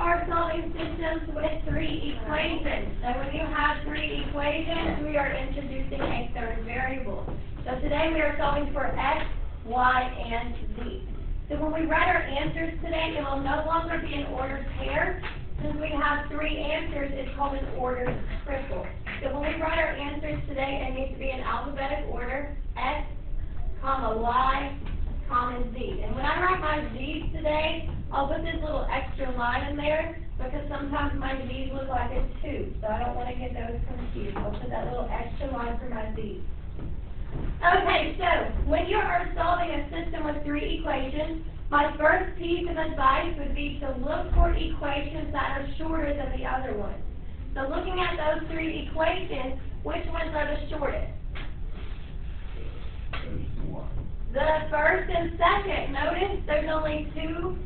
are solving systems with three equations. So when you have three equations, we are introducing a third variable. So today we are solving for x, y, and z. So when we write our answers today, it will no longer be an ordered pair. Since we have three answers, it's called an ordered triple. So when we write our answers today, it needs to be in alphabetic order, x, comma, y, comma, z. And when I write my z's today, I'll put this little extra line in there because sometimes my z's look like a 2, so I don't want to get those confused. I'll put that little extra line for my z's. Okay, so when you are solving a system with three equations, my first piece of advice would be to look for equations that are shorter than the other ones. So looking at those three equations, which ones are the shortest? The first and second. Notice there's only two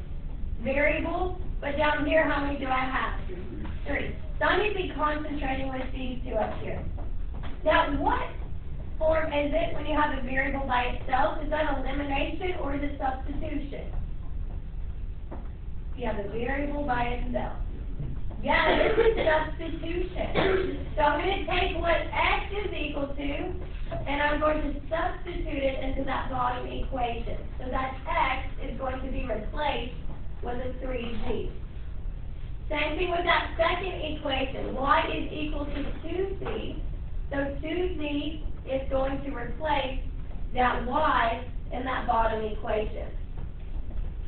variables, but down here, how many do I have? Three. So I need to be concentrating with these two up here. Now, what form is it when you have a variable by itself? Is that elimination or is it substitution? You have a variable by itself. Yeah, this is substitution. So I'm going to take what x is equal to, and I'm going to substitute it into that bottom equation. So that x is going to be replaced with a 3z. Same thing with that second equation. Y is equal to 2z. So 2z is going to replace that y in that bottom equation.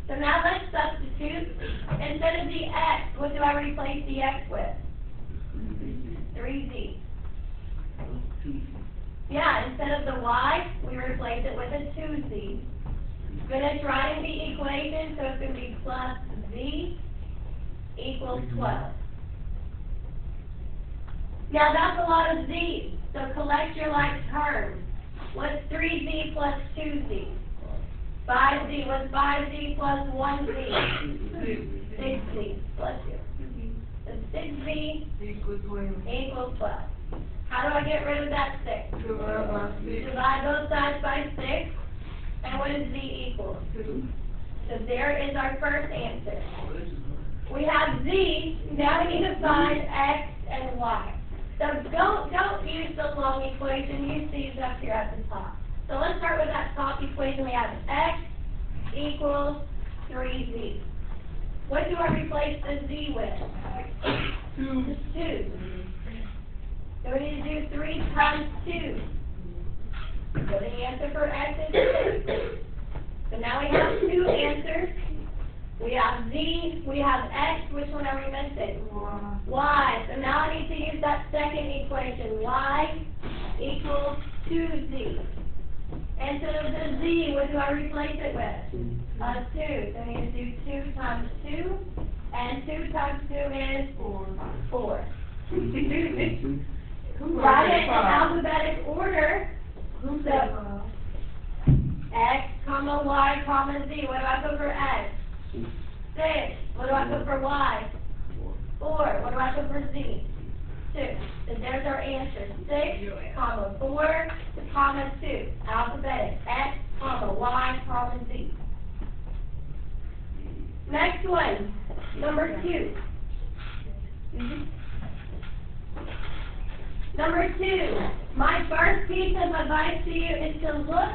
So now let's substitute. Instead of the x, what do I replace the x with? 3z. Yeah, instead of the y, we replace it with a 2z. Finish writing the equation, so it's going to be plus z equals 12. Now that's a lot of z's, so collect your like terms. What's 3z plus 2z? 5z. What's 5z plus 1z? 6z. Bless you. So 6z equals 12. How do I get rid of that 6? Divide both sides by 6. And what is z equal? 2. So there is our first answer. We have z. Now we need to find x and y. So don't use the long equation. Use these up here at the top. So let's start with that top equation. We have x equals 3z. What do I replace the z with? 2. 2. So we need to do 3 times 2. So the answer for x is 6. So now we have two answers. We have z, we have x. Which one are we missing? Y. So now I need to use that second equation. Y equals 2z. Instead of the z, what do I replace it with? 2. So I need to do 2 times 2. And 2 times 2 is 4. Write it in alphabetic order. So x, comma, y, comma, z. What do I put for x? 6. What do I put for y? 4. What do I put for z? 2. So there's our answer. 6, comma, 4, comma, 2. Alphabetic. X, comma, y, comma, z. Next one. Number 2. Number 2. My first piece of advice to you is to look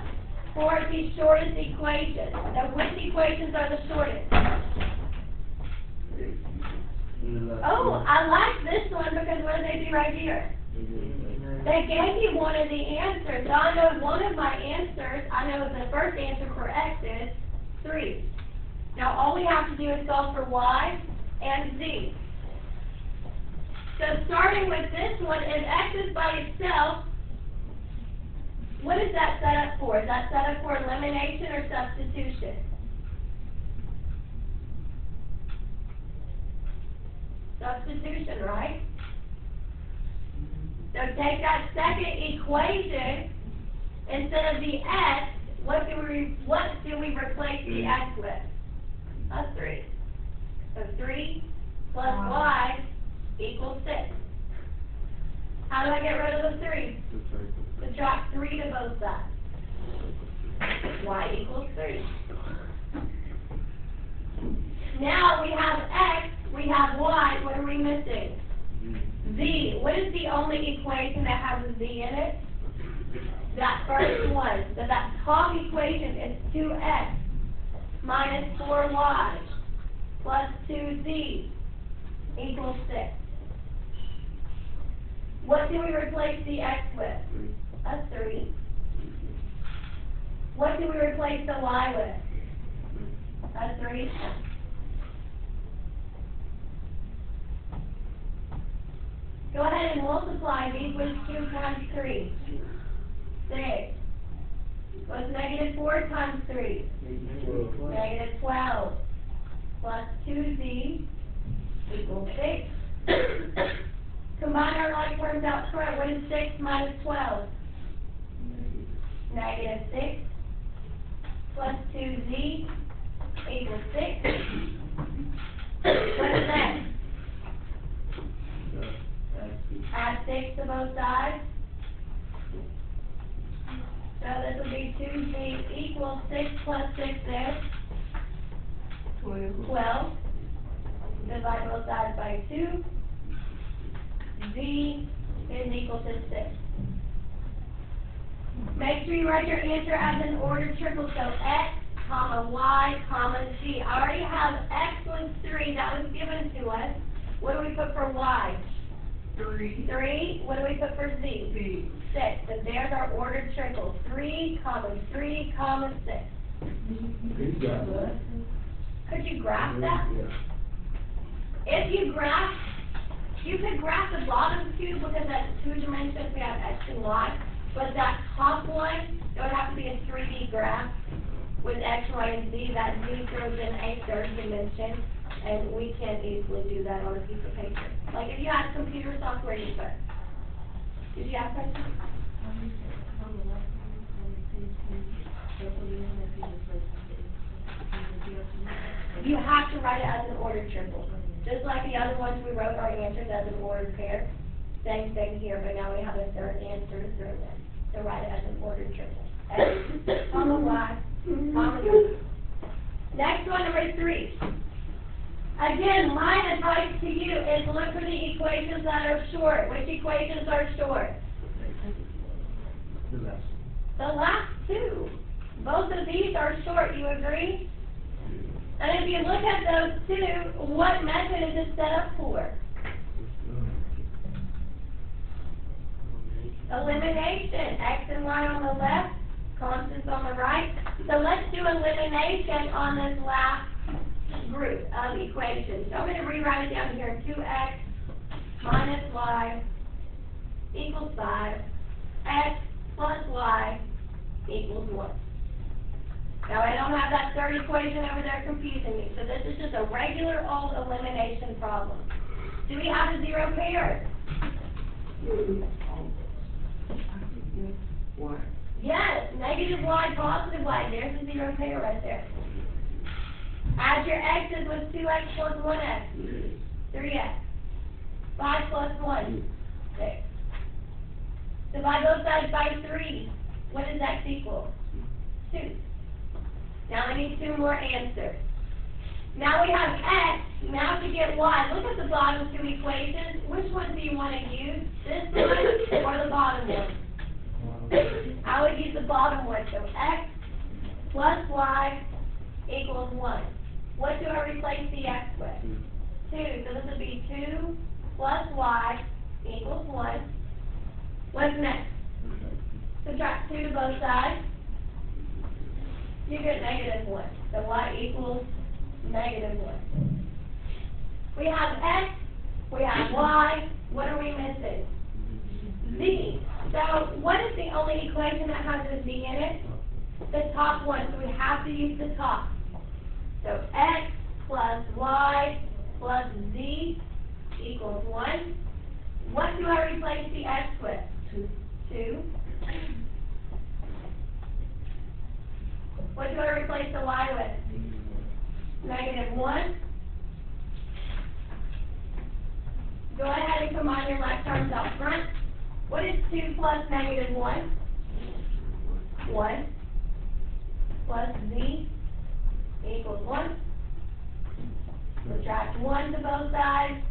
for the shortest equation. Now, which equations are the shortest? Oh, I like this one because what do they do right here? They gave you one of the answers. So I know one of my answers, I know the first answer for x is 3. Now all we have to do is solve for y and z. So starting with this one, if x is by itself, what is that set up for? Is that set up for elimination or substitution? Substitution, right? So take that second equation, instead of the x, what do we replace the x with? That's 3. So 3 plus y equals 6. How do I get rid of the 3? Subtract 3 to both sides. Y equals 3. Now we have x, we have have y, what are we missing? Z. What is the only equation that has a z in it? That first one. So that top equation is 2x minus 4y plus 2z equals 6. What do we replace the x with? A 3. What do we replace the y with? A 3. Go ahead and multiply these with 2 times 3. 6. What's negative 4 times 3? Negative 12. Plus 2z equals 6. Combine our like terms out front. What is 6 minus 12? Negative 6. Plus 2z equals 6. What is that? Add 6 to both sides. So this will be 2z equals 6 plus 6 is 12. Divide both sides by 2. Z is equal to 6. Make sure you write your answer as an ordered triple. So x, comma, y, comma, z. I already have x was 3. That was given to us. What do we put for y? 3. 3. What do we put for z? 6. So there's our ordered triple. 3, comma, 3, comma, 6. Could you graph that? If you graph, you could graph the bottom two because that's 2 dimensions. We have x and y. But that top one, it would have to be a 3D graph with x, y, and z. That z throws in a third dimension. And we can't easily do that on a piece of paper. Like if you had computer software, you could. Did you have questions? You have to write it as an ordered triple. Just like the other ones, we wrote our answers as an ordered pair. Same thing here, but now we have a third answer to throw in. So write it as an ordered triple. X, comma, y, comma, z. Next one, number 3. Again, my advice to you is look for the equations that are short. Which equations are short? The last two. Both of these are short, you agree? And if you look at those two, what method is it set up for? Elimination. X and y on the left, constants on the right. So let's do elimination on this last group of equations. So I'm going to rewrite it down here. 2x minus y equals 5. X plus y equals 1. Now I don't have that third equation over there confusing me. So this is just a regular old elimination problem. Do we have a zero pair? Yes, negative y, positive y. There's a zero pair right there. Add your x's with 2x plus 1x. 3x. 5 plus 1. 6. Divide both sides by 3. What does x equal? 2. Now I need 2 more answers. Now we have x. Now to get y, look at the bottom two equations. Which one do you want to use? This one or the bottom one? I would use the bottom one. So x plus y equals 1. What do I replace the x with? 2. So this would be 2 plus y equals 1. What's next? Subtract 2 to both sides. You get negative 1. So y equals negative 1. We have x. We have y. What are we missing? Z. So what is the only equation that has a z in it? The top one. So we have to use the top. So x plus y plus z equals 1. What do I replace the x with? 2. What do I replace the y with? Negative 1. Go ahead and combine your like terms out front. What is 2 plus negative 1? 1 plus z equals 1. Subtract 1. 1 to both sides,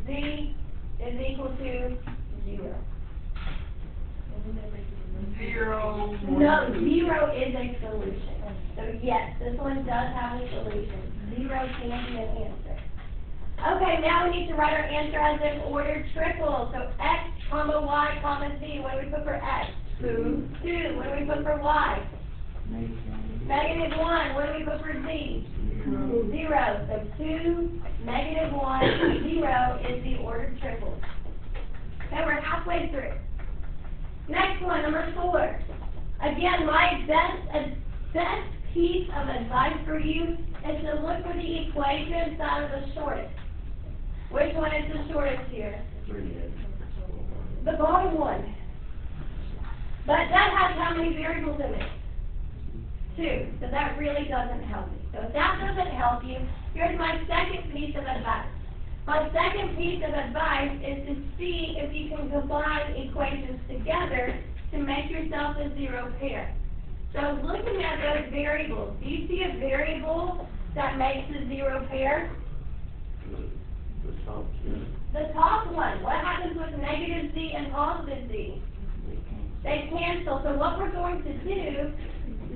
z is equal to 0. 0. No, 0 is a solution. So yes, this one does have a solution. 0 can be an answer. Okay, now we need to write our answer as an ordered triple. So x, comma, y, comma, z. What do we put for x? 2. 2. What do we put for y? Negative 1. What do we put for z? 0. So 2, negative 1, 0 is the ordered triple. Okay, we're halfway through. Next one, number 4. Again, my best piece of advice for you is to look for the equations that are the shortest. Which one is the shortest here? The bottom one. But that has how many variables in it? 2. So that really doesn't help you. So if that doesn't help you, here's my second piece of advice. My second piece of advice is to see if you can combine equations together to make yourself a 0 pair. So looking at those variables, do you see a variable that makes a 0 pair? The top one. What happens with negative z and positive z? They cancel. So what we're going to do,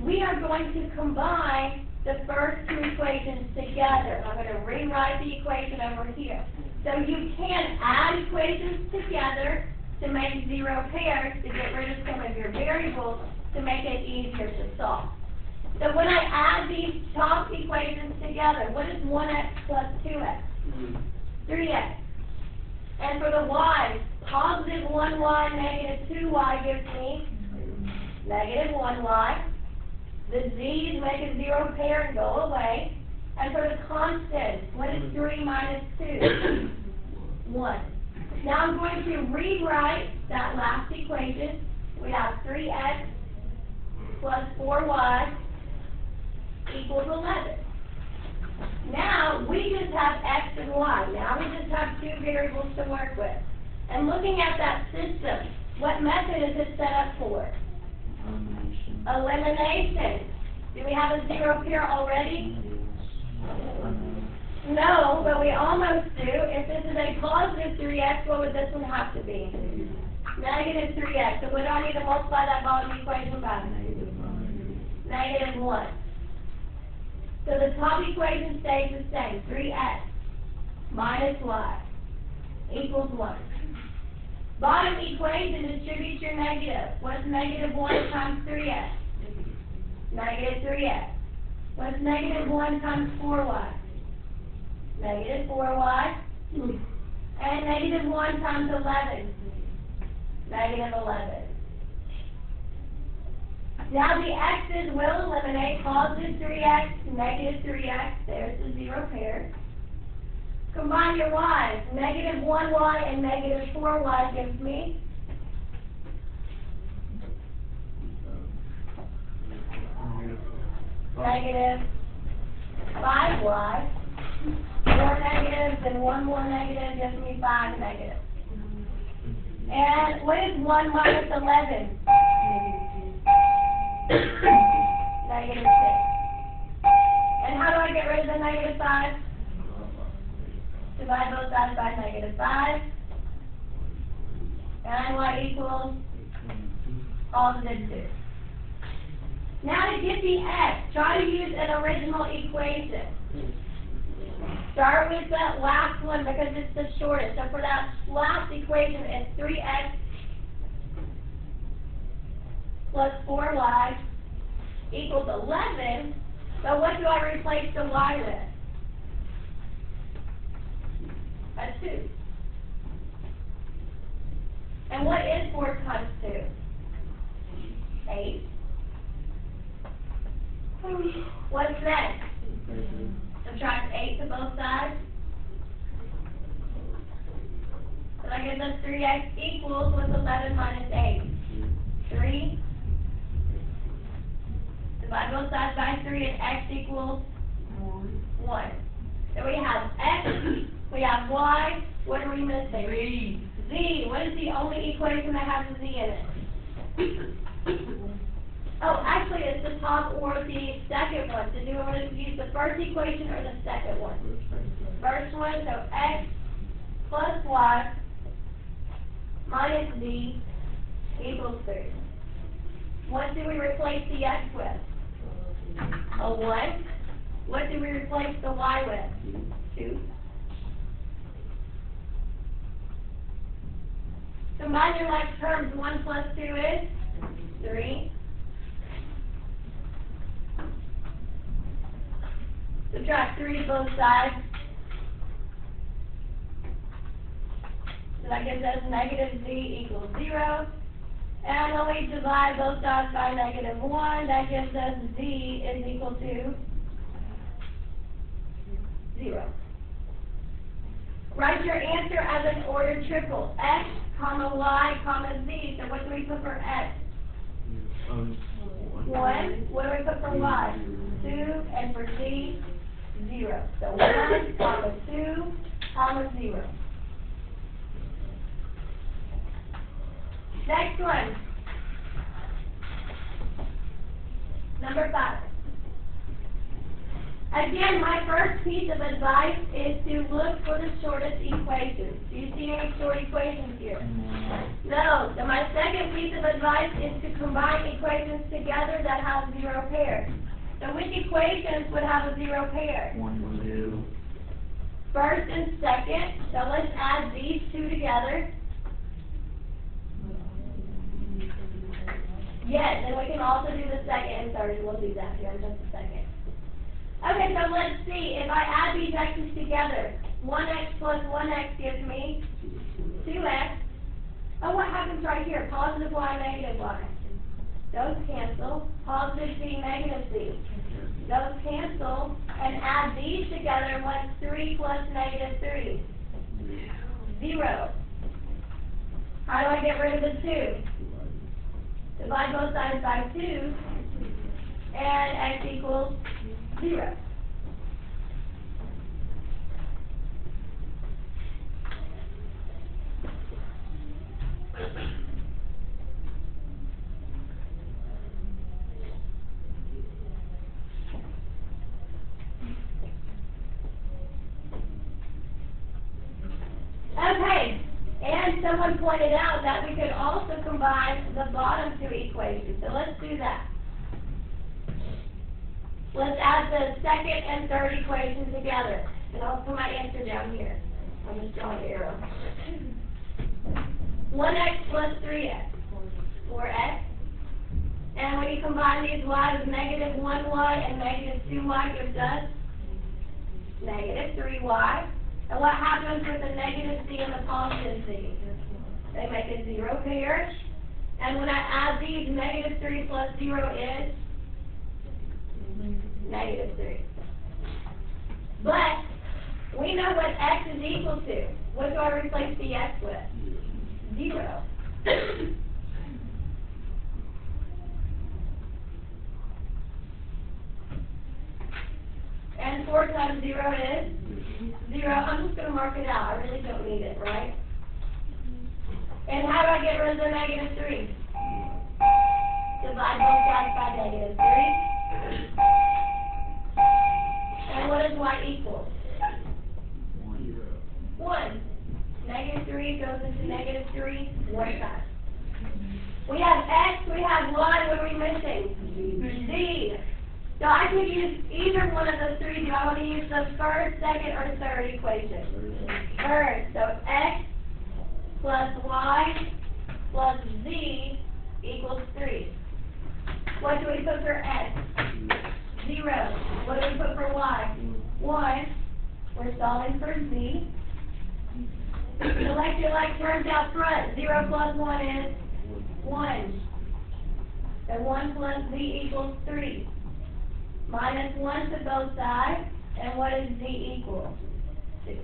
we are going to combine the first 2 equations together. I'm going to rewrite the equation over here. So you can add equations together to make 0 pairs to get rid of some of your variables to make it easier to solve. So when I add these top equations together, what is 1x plus 2x? 3x. And for the y, positive 1y, negative 2y gives me negative 1y. The z's make a 0 pair and go away. And for the constant, what is 3 minus 2? 1. Now I'm going to rewrite that last equation. We have 3x plus 4y equals 11. Now we just have x and y. Now we just have 2 variables to work with. And looking at that system, what method is it set up for? Elimination. Do we have a 0 pair already? No, but we almost do. If this is a positive 3x, what would this one have to be? Negative 3x. So what do I need to multiply that bottom equation by? Negative 1. So the top equation stays the same. 3x minus y equals 1. Bottom equation distributes your negative. What's negative 1 times 3x? Negative 3x. What's negative 1 times 4y? Negative 4y. And negative 1 times 11? Negative 11. Now the x's will eliminate. Positive 3x, negative 3x. There's the 0 pair. Combine your y's. Negative 1y and negative 4y gives me negative 5y. 4 negatives and 1 more negative gives me 5 negatives. And what is 1 minus 11? Negative 6. And how do I get rid of the negative 5? Divide both sides by negative 5. And y equals positive 2. Now to get the x, try to use an original equation. Start with that last one because it's the shortest. So for that last equation, it's 3x plus 4y equals 11. But what do I replace the y with? A 2. And what is 4 times 2? 8. What's next? Subtract 8 to both sides. So that gives us 3x equals, what's 11 minus 8? 3. Divide both sides by 3 and x equals 1. So we have x, we have y, what are we missing? Z. What is the only equation that has a z in it? Oh, actually, it's the top or the second one. So do you want to use the first equation or the second one? First one, so x plus y minus z equals 3. What do we replace the x with? A 1. What do we replace the y with? 2. Combine your like terms. 1 plus 2 is 3. Subtract 3 to both sides. So that gives us negative z equals 0. And when we divide both sides by negative 1, that gives us z is equal to 0. Write your answer as an ordered triple. X, comma, y, comma, z. So what do we put for x? 1. What do we put for y? 2. And for z, 0. So 1, comma, 2, comma, 0. Next one. Number 5. Again, my first piece of advice is to look for the shortest equations. Do you see any short equations here? No. So my second piece of advice is to combine equations together that have 0 pairs. So which equations would have a 0 pair? 1, 2. First and second. So let's add these two together. Yes, and we can also do the second and third. We'll do that here in just a second. Okay, so let's see. If I add these x's together, 1x plus 1x gives me 2x. Oh, what happens right here? Positive y, negative y. Those cancel. Positive z, negative z. Those cancel. And add these together. What's 3 plus negative 3? 0. How do I get rid of the 2? Divide both sides by 2, and x equals 0. Okay. And someone pointed out that we could also combine the bottom two equations. So let's do that. Let's add the second and third equation together. And I'll put my answer down here. I'm just drawing an arrow. 1x plus 3x. 4x. And when you combine these y's, negative 1y and negative 2y gives us negative 3y. And what happens with the negative z and the positive z? They make a 0 pair. And when I add these, negative 3 plus 0 is negative 3. But we know what x is equal to. What do I replace the x with? 0. And 4 times 0 is 0. I'm just going to mark it out. I really don't need it, right? And how do I get rid of the negative 3? Divide both sides by negative 3. And what does y equal? 1. Negative 3 goes into negative 3 one time. We have x, we have y. What are we missing? Z. So I can use either one of those three. Do I want to use the first, second, or third equation? Third. So x plus y plus z equals 3. What do we put for x? 0. What do we put for y? 1. We're solving for z. Select your like terms out front. 0 plus 1 is 1. And 1 plus z equals 3. Minus 1 to both sides, and what does z equal? 2.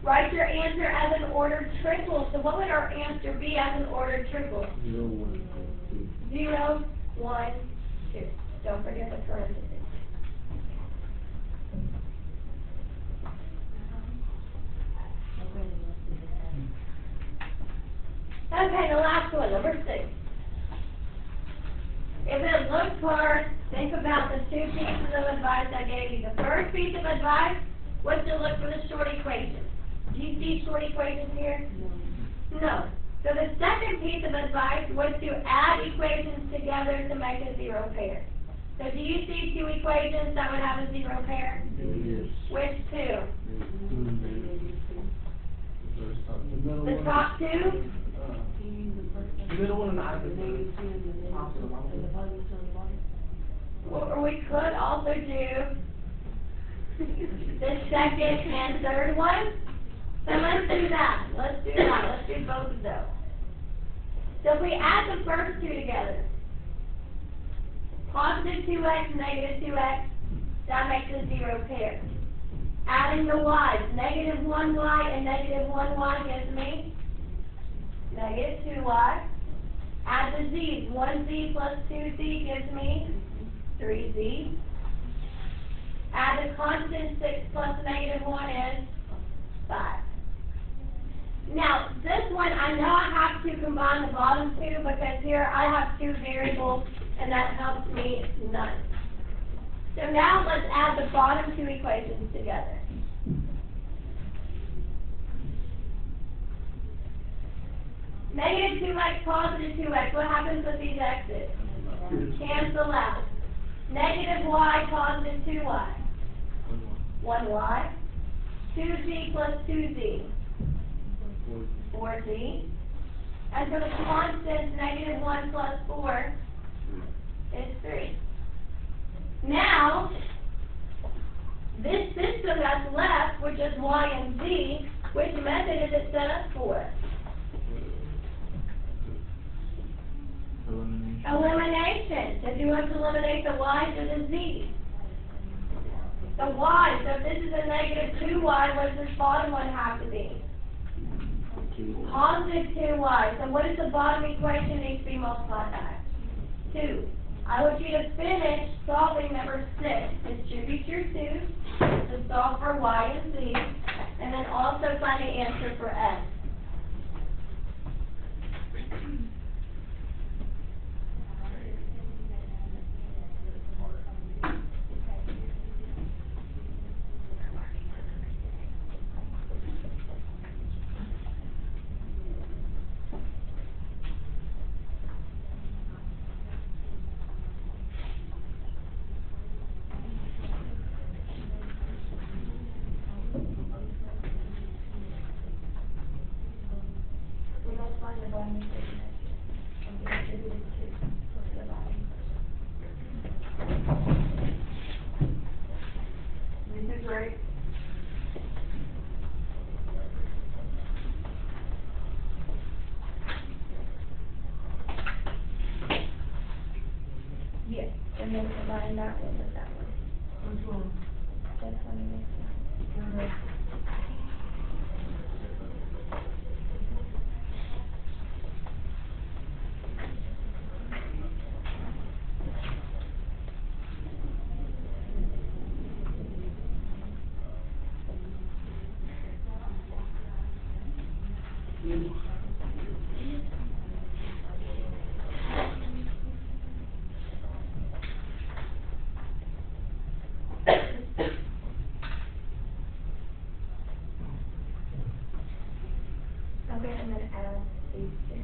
Write your answer as an ordered triple. So what would our answer be as an ordered triple? 0, 1, 2. 0, 1, 2. Don't forget the parentheses. Okay, the last one, number 6. if it looks hard, think about the two pieces of advice I gave you. The first piece of advice was to look for the short equation. Do you see short equations here? No. So the second piece of advice was to add equations together to make a zero pair. So do you see two equations that would have a zero pair? Yes. Which two? The The top two? The middle one and the opposite. Or we could also do the second and third one. So let's do that. Let's do both of those. So if we add the first two together, positive 2x, negative 2x, that makes a zero pair. Adding the y's, negative 1y and negative 1y gives me negative 2y. Add the z's, 1z plus 2z gives me 3z. Add the constant 6 plus negative 1 is 5. Now, this one, I know I have to combine the bottom two because here I have two variables and that helps me none. So now let's add the bottom two equations together. Negative 2x, positive 2x, what happens with these x's? Cancel out. Negative y, positive 2y. 1y. 2z plus 2z. 4z. And so the constant negative 1 plus 4 is 3. Now, this system that's left, which is y and z, which method is it set up for? Elimination. So do you want to eliminate the y's or the z's? The y. So if this is a negative 2y, what does this bottom one have to be? Positive 2y. So what does the bottom equation need to be multiplied by? 2. I want you to finish solving number 6. Distribute your 2s to solve for y and z, and then also find the answer for s. This is right. Yes, and then combine that one with that one. Which one? This one and this one. Okay, and then add these two.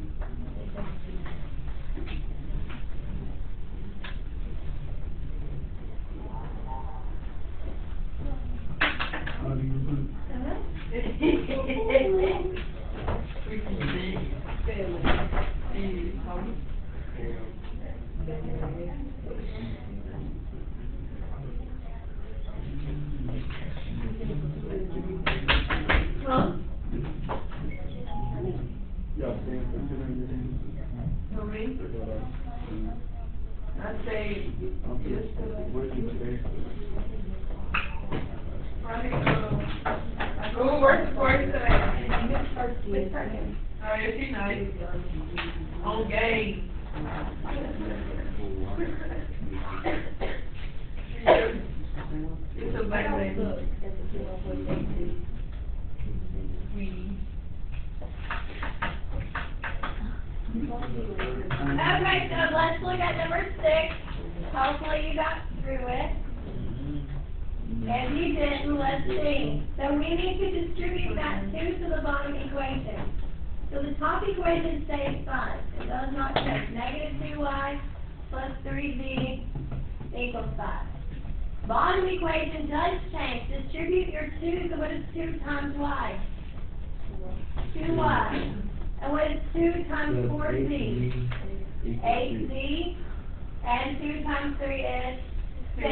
How do you put Huh? Yeah, stand for 2 For me? I'd say, Where's your stand? where's the, Which person? oh, yeah, she's nice. On game. It's a bad thing. Okay, Okay, so let's look at number 6. Hopefully you got through it. If you didn't, let's see. So we need to distribute that 2 to the bottom equation. So the top equation stays 5. It does not change. Negative 2y plus 3z equals 5. Bottom equation does change. Distribute your 2, so what is 2 times y? 2y. And what is 2 times 4z? 8z. And 2 times 3 is 6.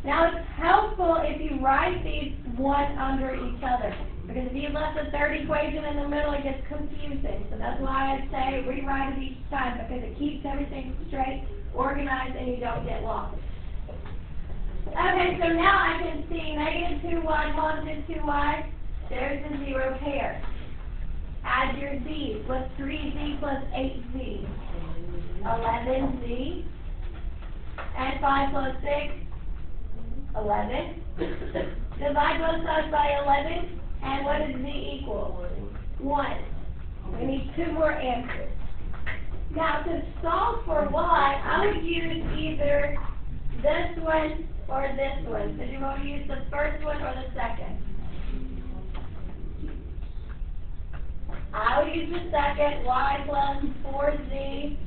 Now it's helpful if you write these one under each other. Because if you left the third equation in the middle, it gets confusing. So that's why I say rewrite it each time, because it keeps everything straight, organized, and you don't get lost. Okay, so now I can see negative 2y, positive 2y. There's a 0 pair. Add your z's. What's 3z plus 8z? 11z. And 5 plus 6? 11. Divide both sides by 11. And what does z equal? 1. We need 2 more answers. Now, to solve for y, I would use either this one or this one. So do you want to use the first one or the second? I would use the second. Y plus 4z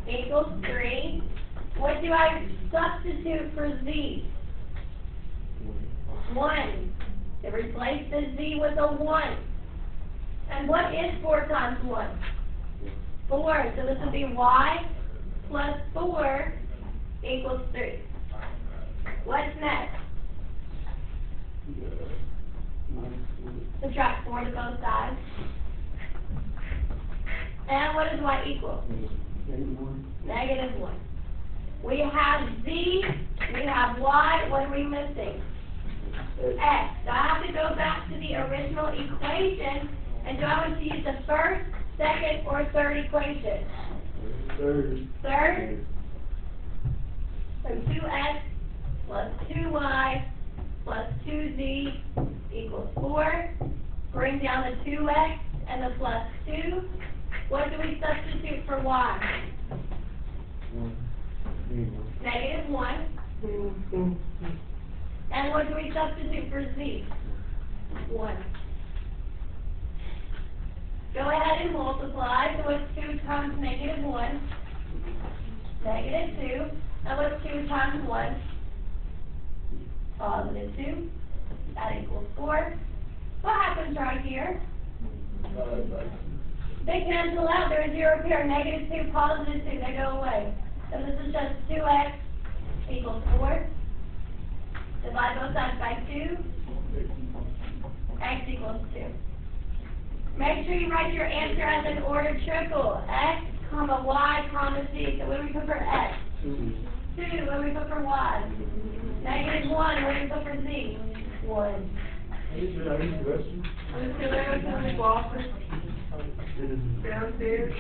equals 3. What do I substitute for z? 1. To replace the z with a 1. And what is 4 times 1? 4. So this would be y plus 4 equals 3. What's next? Subtract 4 to both sides. And what does y equal? Negative 1. We have z, we have y, what are we missing? X. So I have to go back to the original equation, and do I want to use the first, second, or third equation? Third? So 2x plus 2y plus 2z equals 4. Bring down the 2x and the plus 2. What do we substitute for y? Negative 1. And what do we substitute for z? 1. Go ahead and multiply. So what's 2 times negative 1? Negative 2. And what's 2 times 1? Positive 2. That equals 4. What happens right here? They cancel out. They're a 0 pair. Negative 2, positive 2. They go away. So this is just 2x equals 4. Divide both sides by 2. X equals 2. Make sure you write your answer as an ordered triple. X, comma, y, comma, z. So what do we put for x? 2. What do we put for y? Negative 1. What do we put for z? 1. Downstairs.